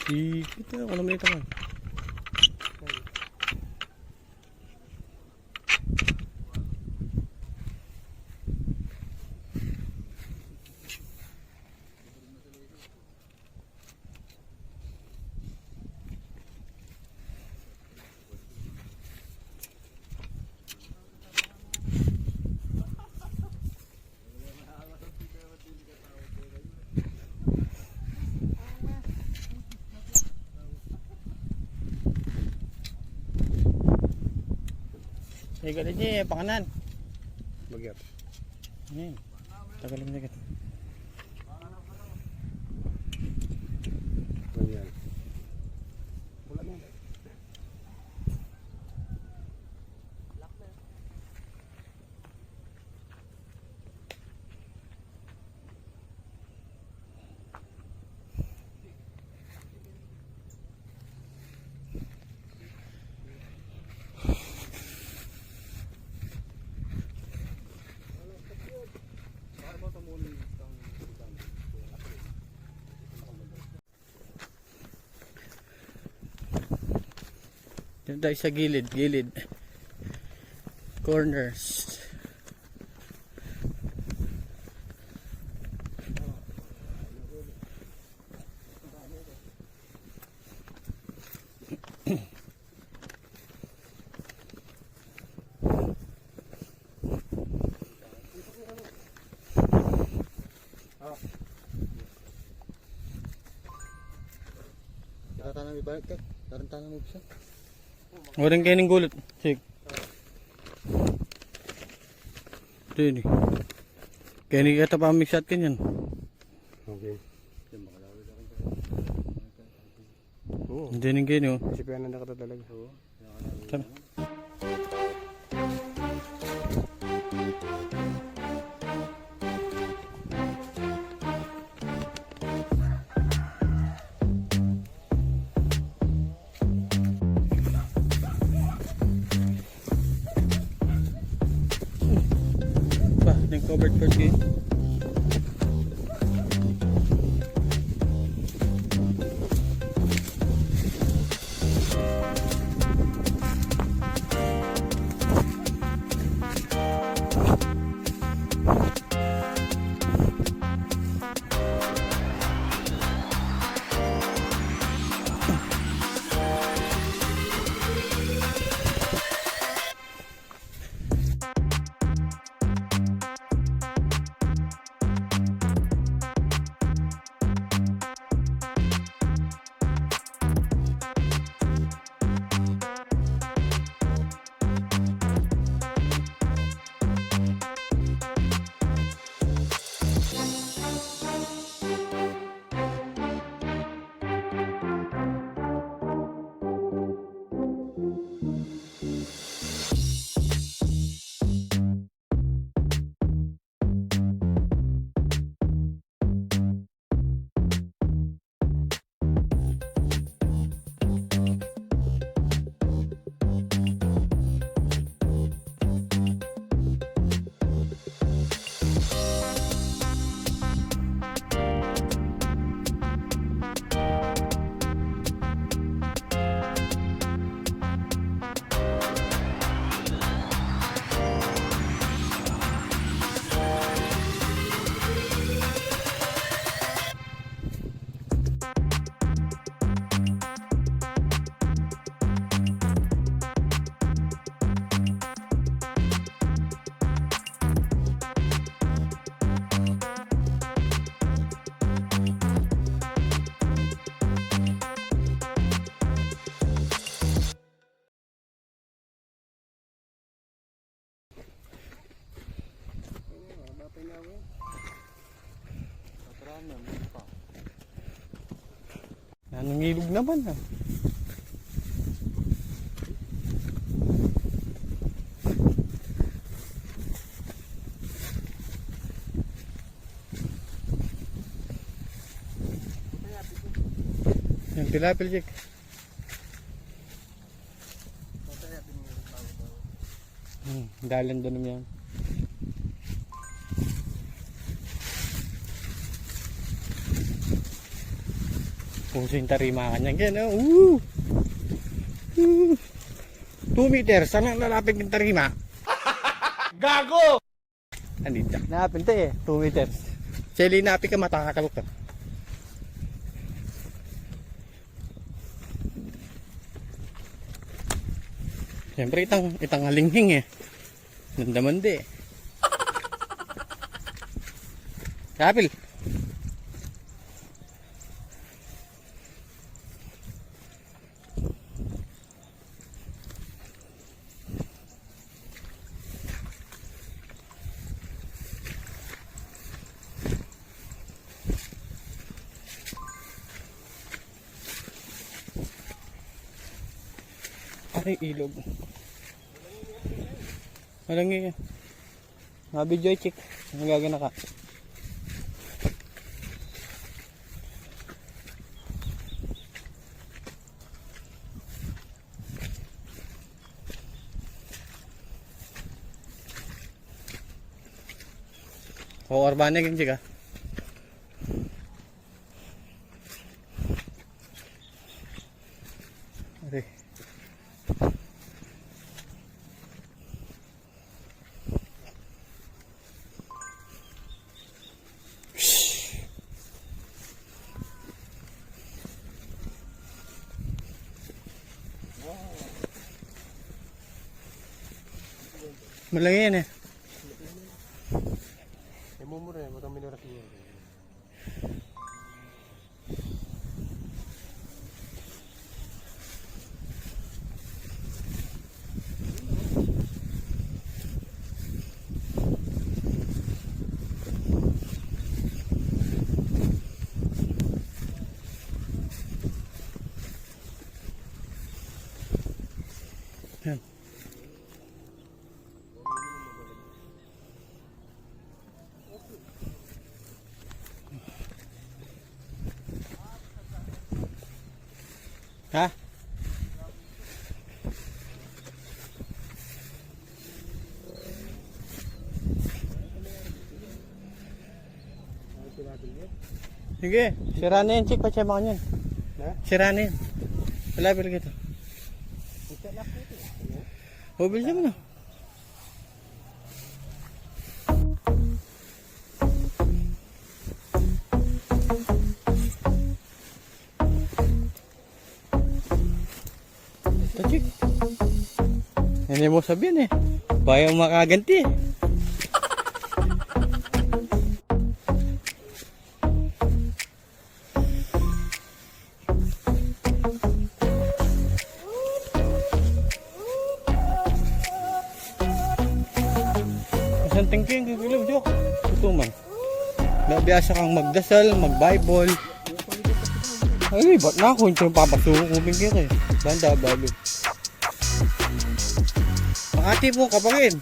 Kita ako naman ito man. Ikaw din panganan. Bagyat. Ini. Tagalin na kita. Bagyat. Wala na. Dito tayo sa gilid. Corners. Tanah ibalik kan, dalam tanah mo bisa. Walang kayo ng gulot. Sige. Ito yun eh. Kaya hindi ka tapamig shot kanyan. Okay. Hindi nang ganyan. Kasi kaya nanda ka talaga. Tara. Covered for game. Nangilog naman ha. Yang tilapil Jack. Dalan doon naman yan. Puso yung tarima kanyang yan. Oh. 2 meters. Saan ang lalapit yung tarima? Gago! Andito. Napin eh. 2 meters. Sili napi ka matakakal ka. Siyempre itang halinghing eh. Nandaman di eh. Kapil. Ay, ilog. Walang nga. Mabidyo ay chick. Ang gagana ka. O, orbana yung chick ah. Okay. Malaki yan eh. Mumura yan, matang minaras niya. Yan. Ha? Sige, sira na yan, chick. Patsama ka niyan. Sira na yan. Wala, pero gitu. O, bilhin mo na. Ito, chick. Yan mo sabihin eh. Bayaw makaganti eh. Isang tingking kagilog, Jok. Ito man. Nabiyasa kang magdasal, mag-Bible. Ay, ba't na ako? Hindi yung papasuko ko bingkin eh. Banda, balo. Makati po kapangin.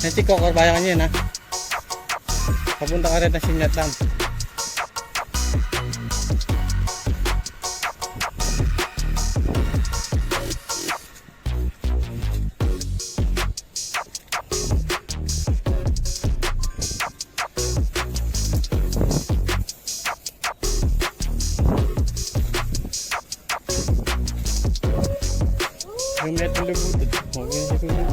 Nanti ko, karbayan ka niyan ha. Papunta ka rin na Sinyatlam. Yung net ng labutan. Okay, hindi ko lang.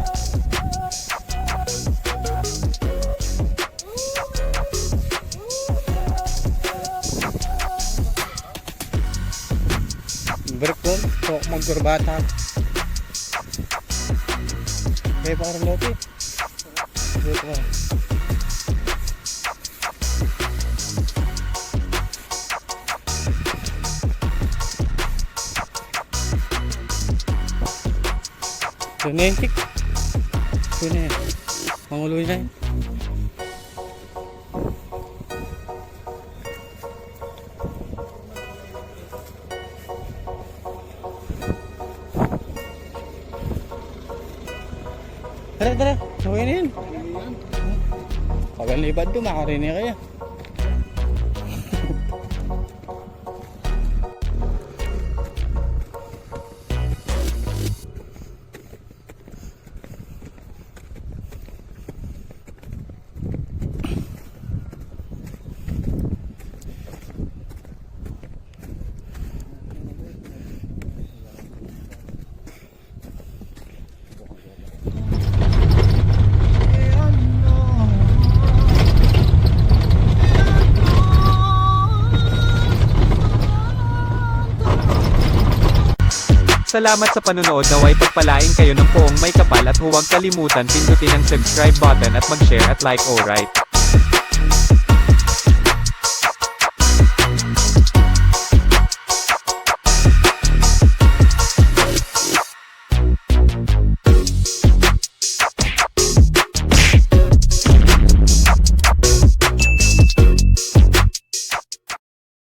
Break doon. So, magkurbata. Kaya pa karoon lopi. Break ko. Ito na yan, chick. Ito na yan. Mangulo na yan. Tara, tara. Okay na yan. Pag libad doon, makarinig kaya. Salamat sa panunood, naway pagpalain kayo ng poong may kapal at huwag kalimutan pindutin ang subscribe button at mag-share at like, alright?